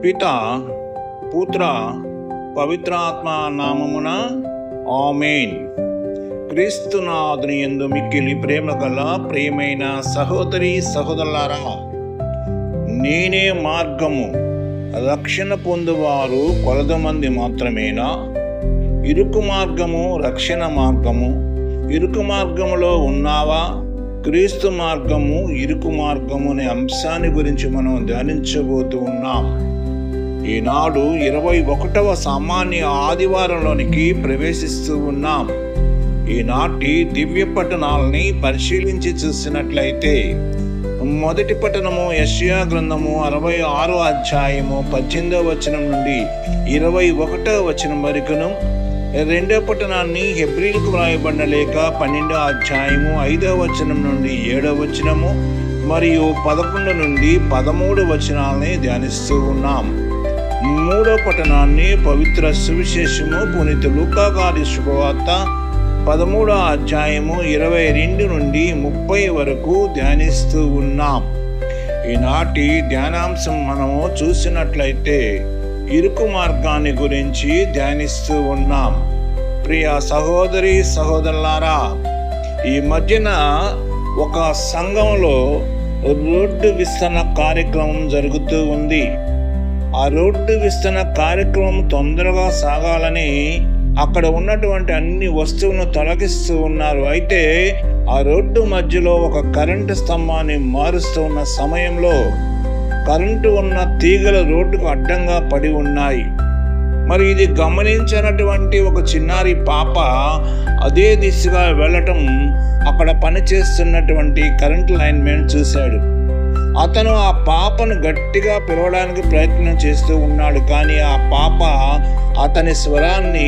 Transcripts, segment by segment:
పిత పుత్ర పవిత్రాత్మ నామమున ఆమేన్. క్రీస్తునాథుని యందు మిక్కిలి ప్రేమ గల ప్రియమైన సహోదరి సహోదరులారా, నేనే మార్గము, రక్షణ పొందువారు కొలదమంది మాత్రమేనా? ఇరుకు మార్గము రక్షణ మార్గము. ఇరుకు మార్గములో ఉన్నావా? క్రీస్తు మార్గము ఇరుకు మార్గము అనే అంశాన్ని గురించి మనం ధ్యానించబోతూ ఉన్నాం. ఈనాడు 21వ సామాన్య ఆదివారంలోనికి ప్రవేశిస్తూ ఉన్నాం. ఈనాటి దివ్య పట్టణాలని పరిశీలించి చూసినట్లయితే, మొదటి పట్టణము యెషయా గ్రంథము 66వ అధ్యాయము 18వ వచనం నుండి 21వ వచనం వరకును, రెండవ పట్టణాన్ని హెబ్రీలకు వ్రాయబడిన లేఖ 12వ అధ్యాయము 5వ వచనం నుండి 7వ వచనము మరియు 11 నుండి 13 వచనాలని ధ్యానిస్తూ ఉన్నాం. మూడవ పట్టణాన్ని పవిత్ర సువిశేషము పునీత లూకా గారి శుభవార్త 13వ అధ్యాయము 22 నుండి 30 వరకు ధ్యానిస్తూ ఉన్నాం. ఈనాటి ధ్యానాంశం మనము చూసినట్లయితే ఇరుకు మార్గాన్ని గురించి ధ్యానిస్తూ ఉన్నాం. ప్రియ సహోదరి సహోదరులారా, ఈ మధ్యన ఒక సంఘంలో రోడ్డు విస్తరణ కార్యక్రమం జరుగుతూ ఉంది. ఆ రోడ్డు విస్తరణ కార్యక్రమం తొందరగా సాగాలని అక్కడ ఉన్నటువంటి అన్ని వస్తువులను తొలగిస్తూ ఉన్నారు. అయితే ఆ రోడ్డు మధ్యలో ఒక కరెంటు స్తంభాన్ని మారుస్తూ ఉన్న సమయంలో కరెంటు ఉన్న తీగల రోడ్డుకు అడ్డంగా పడి ఉన్నాయి. మరి ఇది గమనించినటువంటి ఒక చిన్నారి పాప అదే దిశగా వెళ్ళటం అక్కడ పనిచేస్తున్నటువంటి కరెంటు లైన్మెన్ చూశాడు. అతను ఆ పాపను గట్టిగా పిలవడానికి ప్రయత్నం చేస్తూ ఉన్నాడు, కానీ ఆ పాప అతని స్వరాన్ని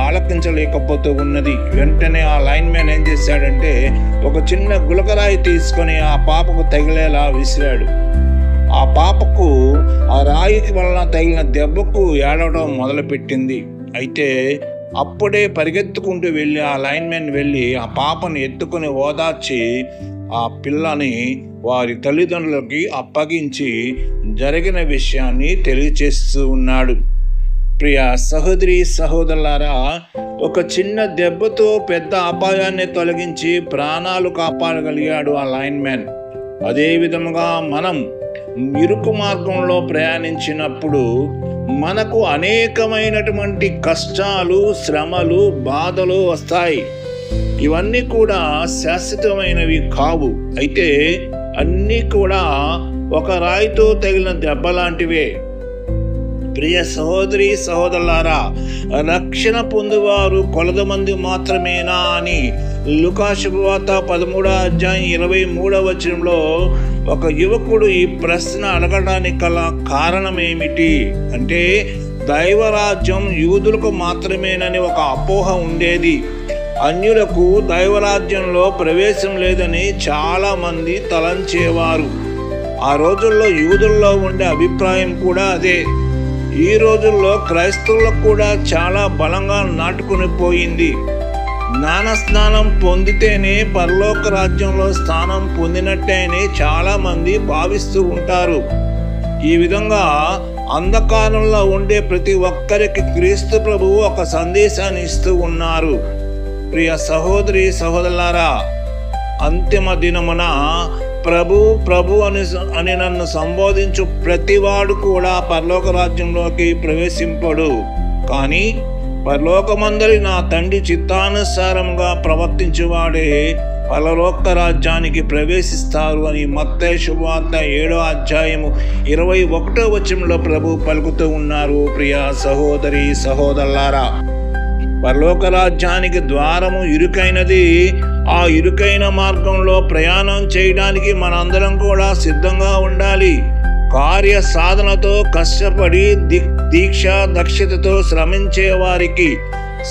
ఆలకించలేకపోతూ ఉన్నది. వెంటనే ఆ లైన్మెన్ ఏం చేశాడంటే ఒక చిన్న గులకరాయి తీసుకొని ఆ పాపకు తగిలేలా విసిరాడు. ఆ పాపకు ఆ రాయికి వలన తగిలిన దెబ్బకు ఏడవడం మొదలుపెట్టింది. అయితే అప్పుడే పరిగెత్తుకుంటూ వెళ్ళి ఆ లైన్మెన్ వెళ్ళి ఆ పాపను ఎత్తుకుని ఓదార్చి ఆ పిల్లని వారి తల్లిదండ్రులకి అప్పగించి జరిగిన విషయాన్ని తెలియచేస్తూ ఉన్నాడు. ప్రియ సహోదరి సహోదరులారా, ఒక చిన్న దెబ్బతో పెద్ద అపాయాన్ని తొలగించి ప్రాణాలు కాపాడగలిగాడు ఆ లైన్మెన్. అదే విధముగా మనం ఇరుకు మార్గంలో ప్రయాణించినప్పుడు మనకు అనేకమైనటువంటి కష్టాలు, శ్రమలు, బాధలు వస్తాయి. ఇవన్నీ కూడా శాశ్వతమైనవి కావు. అయితే అన్నీ కూడా ఒక రాయితో తగిలిన దెబ్బ లాంటివే. ప్రియ సహోదరి సహోదరులారా, రక్షణ పొందువారు కొలదమంది మాత్రమేనా అని లూకా శుభవార్త 13వ అధ్యాయం 23వ వచనంలో ఒక యువకుడు ఈ ప్రశ్న అడగడానికి గల కారణం ఏమిటి అంటే, దైవరాజ్యం యూదులకు మాత్రమేనని ఒక అపోహ ఉండేది. అన్యులకు దైవరాజ్యంలో ప్రవేశం లేదని చాలా మంది తలంచేవారు. ఆ రోజుల్లో యూదుల్లో ఉండే అభిప్రాయం కూడా అదే. ఈ రోజుల్లో క్రైస్తవులకు కూడా చాలా బలంగా నాటుకుని పోయింది. జ్ఞాన స్నానం పొందితేనే పరలోక రాజ్యంలో స్థానం పొందినట్టే అని చాలా మంది భావిస్తూ ఉంటారు. ఈ విధంగా అంధకారంలో ఉండే ప్రతి ఒక్కరికి క్రీస్తు ప్రభువు ఒక సందేశాన్ని ఇస్తూ ఉన్నారు. ప్రియ సహోదరి సహోదరులారా, అంతిమ దినమున ప్రభు ప్రభు అని నన్ను సంబోధించు ప్రతివాడు కూడా పరలోక రాజ్యంలోకి ప్రవేశింపడు, కానీ పరలోకమందలి నా తండ్రి చిత్తానుసారంగా ప్రవర్తించువాడే పరలోక రాజ్యానికి ప్రవేశిస్తారు అని మత్తయి శుభవార్త 7వ అధ్యాయము 21వ వచనంలో ప్రభు పలుకుతూ ఉన్నారు. ప్రియ సహోదరి సహోదరులారా, పరలోక రాజ్యానికి ద్వారము ఇరుకైనది. ఆ ఇరుకైన మార్గంలో ప్రయాణం చేయడానికి మనందరం కూడా సిద్ధంగా ఉండాలి. కార్య సాధనతో కష్టపడి దీక్ష దక్షతతో శ్రమించే వారికి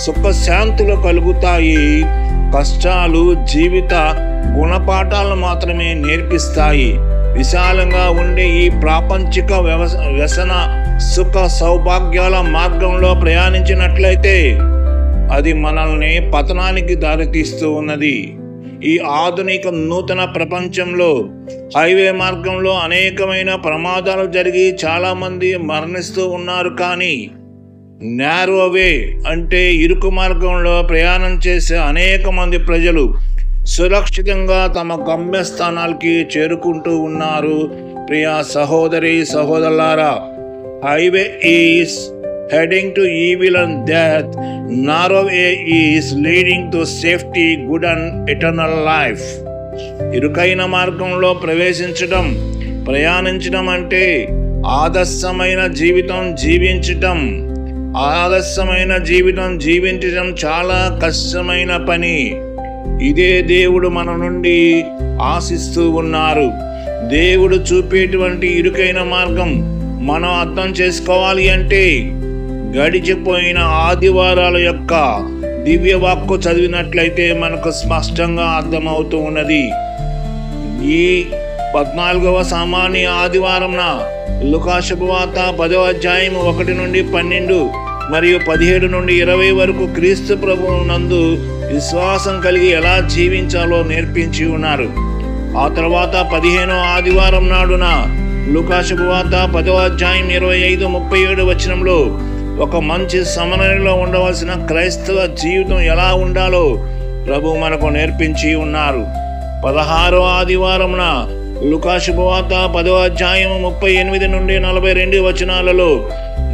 సుఖశాంతులు కలుగుతాయి. కష్టాలు జీవిత గుణపాఠాలను మాత్రమే నేర్పిస్తాయి. విశాలంగా ఉండే ఈ ప్రాపంచిక వ్యసన సుఖ సౌభాగ్యాల మార్గంలో ప్రయాణించినట్లయితే అది మనల్ని పతనానికి దారితీస్తూ ఉన్నది. ఈ ఆధునిక నూతన ప్రపంచంలో హైవే మార్గంలో అనేకమైన ప్రమాదాలు జరిగి చాలామంది మరణిస్తూ ఉన్నారు. కానీ నారో వే అంటే ఇరుకు మార్గంలో ప్రయాణం చేసే అనేక మంది ప్రజలు సురక్షితంగా తమ గమ్యస్థానాలకి చేరుకుంటూ ఉన్నారు. ప్రియ సహోదరి సహోదరులారా, highway is heading to evil and death, narrow way is leading to safety, good and eternal life. ఇరుకైన మార్గంలో ప్రయాణించడం అంటే ఆదర్శమైన జీవితం జీవించటం చాలా కష్టమైన పని. ఇదే దేవుడు మన నుండి ఆశిస్తూ ఉన్నారు. దేవుడు చూపేటువంటి ఇరుకైన మార్గం మనం అర్థం చేసుకోవాలి అంటే గడిచిపోయిన ఆదివారాల యొక్క దివ్య వాక్కు చదివినట్లయితే మనకు స్పష్టంగా అర్థమవుతూ ఉన్నది. ఈ 14వ సామాన్య ఆదివారంన లూకా శుభవార్త 10వ అధ్యాయం 1 నుండి 12 మరియు 17 నుండి 20 వరకు క్రీస్తు ప్రభువు నందు విశ్వాసం కలిగి ఎలా జీవించాలో నేర్పించి ఉన్నారు. ఆ తర్వాత 15వ ఆదివారం నాడున లూకా శుభవార్త 10వ అధ్యాయం 25-37 వచనంలో ఒక మంచి సమన్వయంలో ఉండవలసిన క్రైస్తవ జీవితం ఎలా ఉండాలో ప్రభు మనకు నేర్పించి ఉన్నారు. 16వ ఆదివారంన లూకా శుభవార్త 10వ అధ్యాయం 38 నుండి 42 వచనాలలో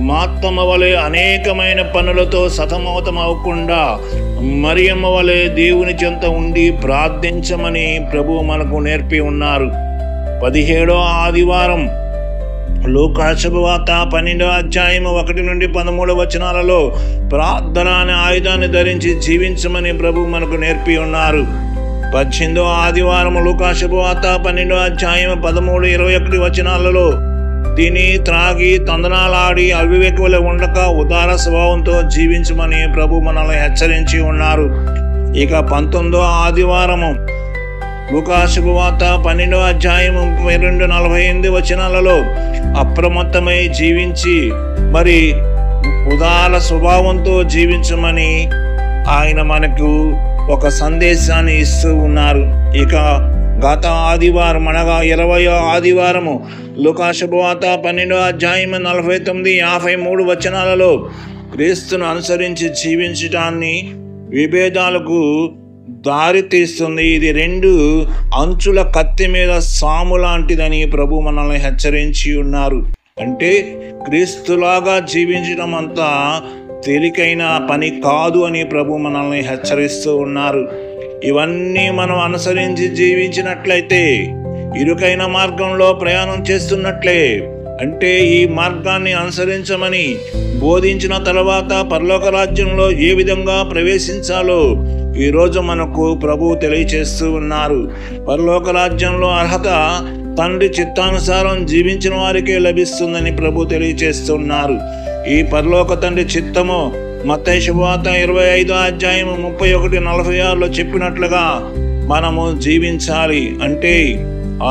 మార్తమ్మ వలె అనేకమైన పనులతో సతమతమవకుండా మరియమ్మ వలె దేవుని చెంత ఉండి ప్రార్థించమని ప్రభు మనకు నేర్పి ఉన్నారు. 17వ ఆదివారం లూకా శుభవార్త 12వ అధ్యాయం 1 నుండి 13 వచనాలలో ప్రార్థన అనే ఆయుధాన్ని ధరించి జీవించమని ప్రభు మనకు నేర్పి ఉన్నారు. 18వ ఆదివారం లూకా శుభవార్త 12వ అధ్యాయం 13-21 వచనాలలో తిని త్రాగి తందనాలాడి అవివేకులే ఉండక ఉదార స్వభావంతో జీవించమని ప్రభు మనల్ని హెచ్చరించి ఉన్నారు. ఇక 19వ ఆదివారము లూకా శుభవార్త 12వ అధ్యాయం 32-48 వచనాలలో అప్రమత్తమై జీవించి మరి ఉదార స్వభావంతో జీవించమని ఆయన మనకు ఒక సందేశాన్ని ఇస్తూ ఉన్నారు. ఇక గత ఆదివారం అనగా 20వ ఆదివారము లూకా శుభవార్త 12వ అధ్యాయం 49-53 వచనాలలో క్రీస్తును అనుసరించి జీవించటాన్ని విభేదాలకు దారి తీస్తుంది. ఇది 2 అంచుల కత్తి మీద సాము లాంటిదని ప్రభు మనల్ని హెచ్చరించి ఉన్నారు. అంటే క్రీస్తులాగా జీవించడం అంతా తేలికైన పని కాదు అని ప్రభు మనల్ని హెచ్చరిస్తూ ఉన్నారు. ఇవన్నీ మనం అనుసరించి జీవించినట్లయితే ఇరుకైన మార్గంలో ప్రయాణం చేస్తున్నట్లే. అంటే ఈ మార్గాన్ని అనుసరించమని బోధించిన తర్వాత పరలోక రాజ్యంలో ఏ విధంగా ప్రవేశించాలో ఈరోజు మనకు ప్రభు తెలియచేస్తూ ఉన్నారు. పరలోక రాజ్యంలో అర్హత తండ్రి చిత్తానుసారం జీవించిన వారికే లభిస్తుందని ప్రభు తెలియచేస్తున్నారు. ఈ పరలోక తండ్రి చిత్తము మత్తయి శుభవార్త 25వ అధ్యాయం 31-46లో చెప్పినట్లుగా మనము జీవించాలి. అంటే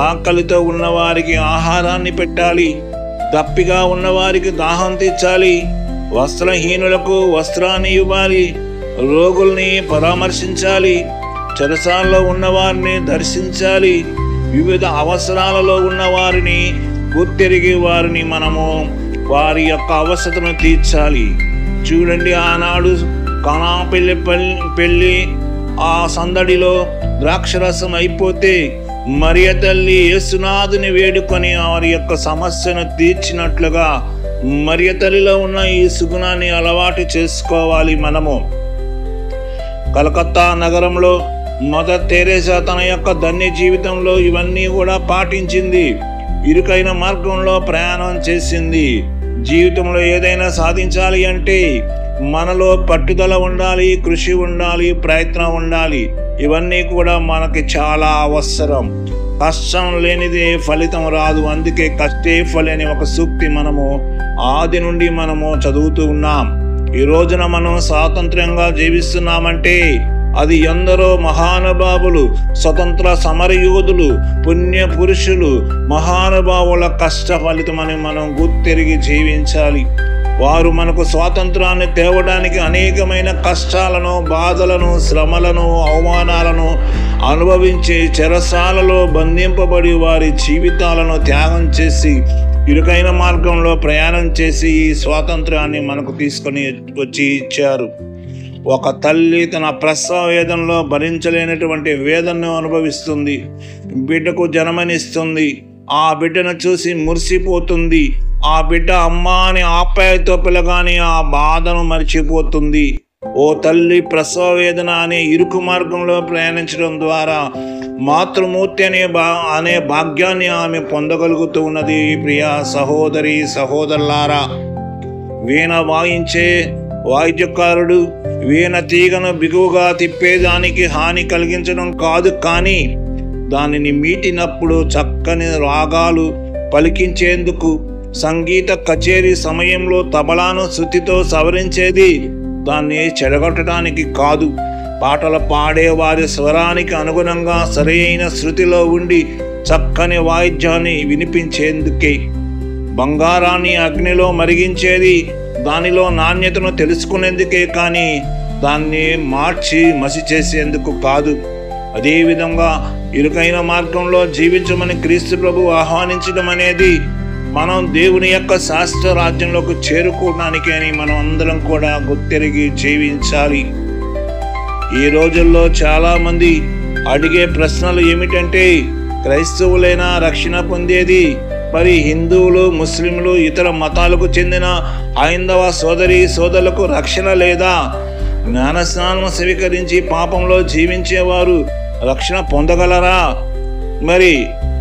ఆకలితో ఉన్నవారికి ఆహారాన్ని పెట్టాలి, దప్పిగా ఉన్నవారికి దాహం తీర్చాలి, వస్త్రహీనులకు వస్త్రాన్ని ఇవ్వాలి, రోగుల్ని పరామర్శించాలి, చెరసాల్లో ఉన్నవారిని దర్శించాలి, వివిధ అవసరాలలో ఉన్న వారిని గుర్తెరిగి వారిని మనము వారి యొక్క అవసరతను తీర్చాలి. చూడండి, ఆనాడు కానా పెళ్లి ఆ సందడిలో ద్రాక్షరసం అయిపోతే మరియ తల్లి యేసునాథుని వేడుకొని వారి యొక్క సమస్యను తీర్చినట్లుగా మరియ తల్లిలో ఉన్న ఈ సుగుణాన్ని అలవాటు చేసుకోవాలి. మనము కలకత్తా నగరంలో మదర్ తెరేసా తన యొక్క ధన్య జీవితంలో ఇవన్నీ కూడా పాటించింది. ఇరుకైన మార్గంలో ప్రయాణం చేసింది. జీవితంలో ఏదైనా సాధించాలి అంటే మనలో పట్టుదల ఉండాలి, కృషి ఉండాలి, ప్రయత్నం ఉండాలి. ఇవన్నీ కూడా మనకి చాలా అవసరం. కష్టం లేనిదే ఫలితం రాదు. అందుకే కష్టే ఫలి అనే ఒక సూక్తి మనము ఆది నుండి మనము చదువుతూ ఉన్నాం. ఈ రోజున మనం స్వాతంత్ర్యంగా జీవిస్తున్నామంటే అది ఎందరో మహానుభావులు, స్వతంత్ర సమరయోధులు, పుణ్య పురుషులు, మహానుభావుల కష్ట ఫలితమని మనం గుర్తెరిగి జీవించాలి. వారు మనకు స్వాతంత్రాన్ని తేవడానికి అనేకమైన కష్టాలను, బాధలను, శ్రమలను, అవమానాలను అనుభవించే చెరసాలలో బంధింపబడి వారి జీవితాలను త్యాగం చేసి ఇరుకైన మార్గంలో ప్రయాణం చేసి ఈ స్వాతంత్రాన్ని మనకు తీసుకొని వచ్చి ఇచ్చారు. ఒక తల్లి తన ప్రసవ వేదనలో భరించలేనటువంటి వేదనను అనుభవిస్తుంది. బిడ్డకు జన్మనిస్తుంది. ఆ బిడ్డను చూసి మురిసిపోతుంది. ఆ బిడ్డ అమ్మ అని ఆప్యాయతో పిలగానే ఆ బాధను మర్చిపోతుంది. ఓ తల్లి ప్రసవ వేదన అనే ఇరుకు మార్గంలో ప్రయాణించడం ద్వారా మాతృమూర్తి అనే భాగ్యాన్ని ఆమె పొందగలుగుతూ ఉన్నది. ప్రియ సహోదరి సహోదరులారా, వీణ వాయించే వాయిద్యకారుడు వీణ తీగను బిగువుగా తిప్పేదానికి హాని కలిగించడం కాదు, కానీ దానిని మీటినప్పుడు చక్కని రాగాలు పలికించేందుకు సంగీత కచేరీ సమయంలో తబలాను శృతితో సవరించేది దాన్ని చెడగొట్టడానికి కాదు. పాటలు పాడే వారి స్వరానికి అనుగుణంగా సరైన శృతిలో ఉండి చక్కని వాయిద్యాన్ని వినిపించేందుకే. బంగారాన్ని అగ్నిలో మరిగించేది దానిలో నాణ్యతను తెలుసుకునేందుకే, కానీ దాన్ని మార్చి మసి చేసేందుకు కాదు. అదేవిధంగా ఇరుకైన మార్గంలో జీవించమని క్రీస్తు ప్రభు ఆహ్వానించడం అనేది మనం దేవుని యొక్క శాస్త్ర రాజ్యంలోకి చేరుకోవడానికి అని మనం అందరం కూడా గుర్తెరిగి జీవించాలి. ఈ రోజుల్లో చాలామంది అడిగే ప్రశ్నలు ఏమిటంటే, క్రైస్తవులైనా రక్షణ పొందేది? మరి హిందువులు, ముస్లింలు, ఇతర మతాలకు చెందిన హైందవ సోదరి సోదరులకు రక్షణ లేదా? జ్ఞానస్నానం స్వీకరించి పాపంలో జీవించేవారు రక్షణ పొందగలరా? మరి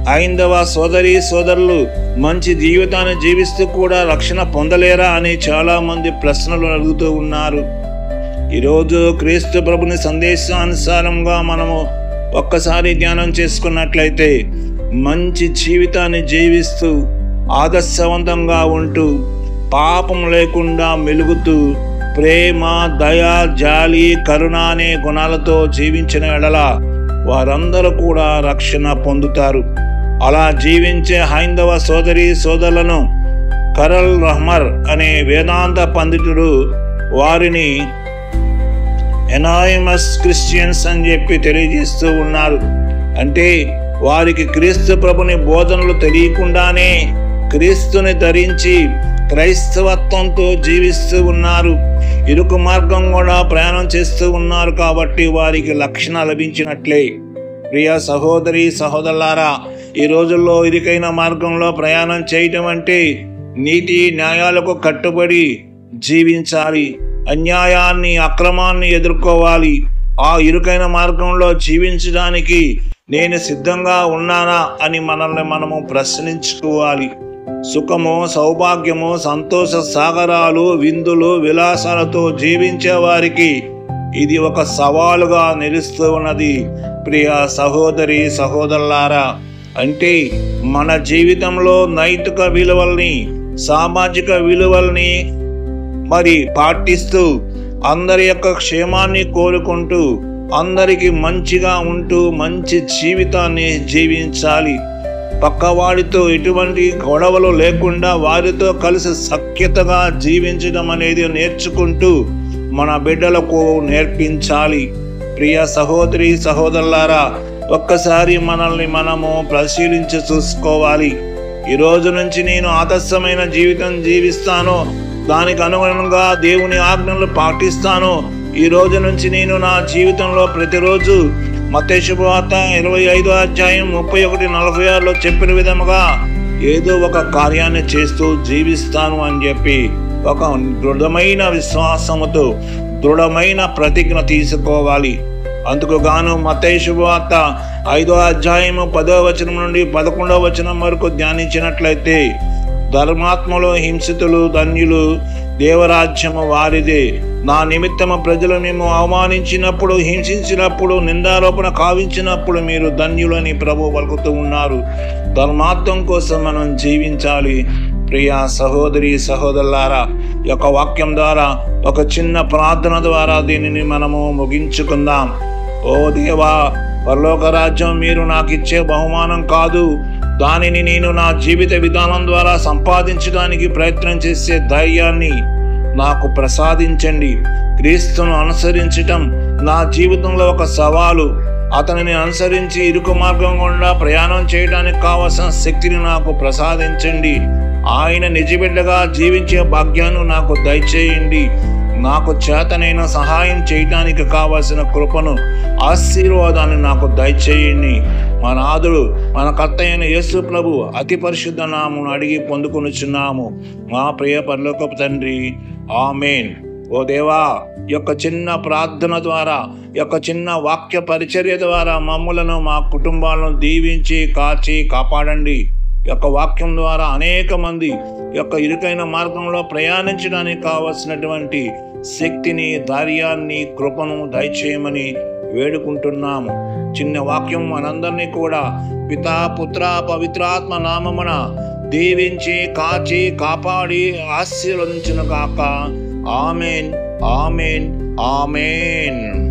హైందవ సోదరి సోదరులు మంచి జీవితాన్ని జీవిస్తూ కూడా రక్షణ పొందలేరా అని చాలామంది ప్రశ్నలు అడుగుతూ ఉన్నారు. ఈరోజు క్రీస్తు ప్రభుని సందేశానుసారంగా మనము ఒక్కసారి ధ్యానం చేసుకున్నట్లయితే మంచి జీవితాన్ని జీవిస్తూ ఆదర్శవంతంగా ఉంటూ పాపం లేకుండా మెలుగుతూ ప్రేమ, దయ, జాలి, కరుణ అనే గుణాలతో జీవించిన ఎడల వారందరూ కూడా రక్షణ పొందుతారు. అలా జీవించే హైందవ సోదరి సోదరులను కరల్ రహ్మర్ అనే వేదాంత పండితుడు వారిని ఎనానిమస్ క్రిస్టియన్స్ అని చెప్పి తెలియజేస్తూ ఉన్నారు. అంటే వారికి క్రీస్తు ప్రభుని బోధనలు తెలియకుండానే క్రీస్తుని ధరించి క్రైస్తవత్వంతో జీవిస్తూ ఉన్నారు. ఇరుకు మార్గం కూడా ప్రయాణం చేస్తూ ఉన్నారు. కాబట్టి వారికి రక్షణ లభించినట్లే. ప్రియ సహోదరి సహోదరులారా, ఈ రోజుల్లో ఇరుకైన మార్గంలో ప్రయాణం చేయటం అంటే నీతి న్యాయాలకు కట్టుబడి జీవించాలి. అన్యాయాన్ని, అక్రమాన్ని ఎదుర్కోవాలి. ఆ ఇరుకైన మార్గంలో జీవించడానికి నేను సిద్ధంగా ఉన్నానా అని మనల్ని మనము ప్రశ్నించుకోవాలి. సుఖము, సౌభాగ్యము, సంతోష సాగరాలు, విందులు, విలాసాలతో జీవించే వారికి ఇది ఒక సవాలుగా నిలుస్తూ ఉన్నది. ప్రియ సహోదరి సహోదరులారా, అంటే మన జీవితంలో నైతిక విలువల్ని, సామాజిక విలువల్ని మరి పాటిస్తూ అందరి యొక్క క్షేమాన్ని కోరుకుంటూ అందరికీ మంచిగా ఉంటూ మంచి జీవితాన్ని జీవించాలి. పక్కవాడితో ఎటువంటి గొడవలు లేకుండా వారితో కలిసి సఖ్యతగా జీవించడం అనేది నేర్చుకుంటూ మన బిడ్డలకు నేర్పించాలి. ప్రియ సహోదరి సహోదరులారా, ఒక్కసారి మనల్ని మనము పరిశీలించి చూసుకోవాలి. ఈ రోజు నుంచి నేను ఆదర్శమైన జీవితం జీవిస్తాను, దానికి అనుగుణంగా దేవుని ఆజ్ఞలు పాటిస్తాను. ఈ రోజు నుంచి నేను నా జీవితంలో ప్రతిరోజు మత్తయి శుభవార్త 25వ అధ్యాయం 31-46లో చెప్పిన విధముగా ఏదో ఒక కార్యాన్ని చేస్తూ జీవిస్తాను అని చెప్పి ఒక దృఢమైన విశ్వాసముతో దృఢమైన ప్రతిజ్ఞ తీసుకోవాలి. అందుకు గాను మత్తయి శుభవార్త 5వ అధ్యాయము 10వ వచనం నుండి 11వ వచనం వరకు ధ్యానించినట్లయితే, ధర్మాత్మలో హింసితులు ధన్యులు, దేవరాజ్యము వారిదే. నా నిమిత్తము ప్రజలు మేము అవమానించినప్పుడు, హింసించినప్పుడు, నిందారోపణ కావించినప్పుడు మీరు ధన్యులని ప్రభు పలుకుతూ ఉన్నారు. ధర్మార్థం కోసం మనం జీవించాలి. ప్రియ సహోదరి సహోదరులారా, ఈ యొక్క వాక్యం ద్వారా ఒక చిన్న ప్రార్థన ద్వారా దీనిని మనము ముగించుకుందాం. ఓ దేవా, పరలోక రాజ్యం మీరు నాకు ఇచ్చే బహుమానం కాదు. దానిని నేను నా జీవిత విధానం ద్వారా సంపాదించడానికి ప్రయత్నం చేసే ధైర్యాన్ని నాకు ప్రసాదించండి. క్రీస్తును అనుసరించటం నా జీవితంలో ఒక సవాలు. అతనిని అనుసరించి ఇరుకు మార్గం గుండా ప్రయాణం చేయడానికి కావలసిన శక్తిని నాకు ప్రసాదించండి. ఆయన నిజబిడ్డగా జీవించే భాగ్యాన్ని నాకు దయచేయండి. నాకు చేతనైన సహాయం చేయటానికి కావలసిన కృపను, ఆశీర్వాదాన్ని నాకు దయచేయండి. మన నాథుడు, మన కర్త అయిన యేసు ప్రభు అతి పరిశుద్ధ నామమును అడిగి పొందుకొనుచున్నాము మా ప్రియ పరలోకపు తండ్రి. ఆమేన్. ఓ దేవా, యొక్క చిన్న ప్రార్థన ద్వారా, యొక్క చిన్న వాక్య పరిచర్య ద్వారా మమ్ములను, మా కుటుంబాలను దీవించి కాచి కాపాడండి. యొక్క వాక్యం ద్వారా అనేక మంది యొక్క ఇరుకైన మార్గంలో ప్రయాణించడానికి కావలసినటువంటి శక్తిని, ధైర్యాన్ని, కృపను దయచేయమని వేడుకుంటున్నాము. చిన్న వాక్యం మనందరినీ కూడా పితా, పుత్ర, పవిత్రాత్మ నామమున దీవించి కాచి కాపాడి ఆశీర్వదించును గాక. ఆమేన్, ఆమేన్, ఆమేన్.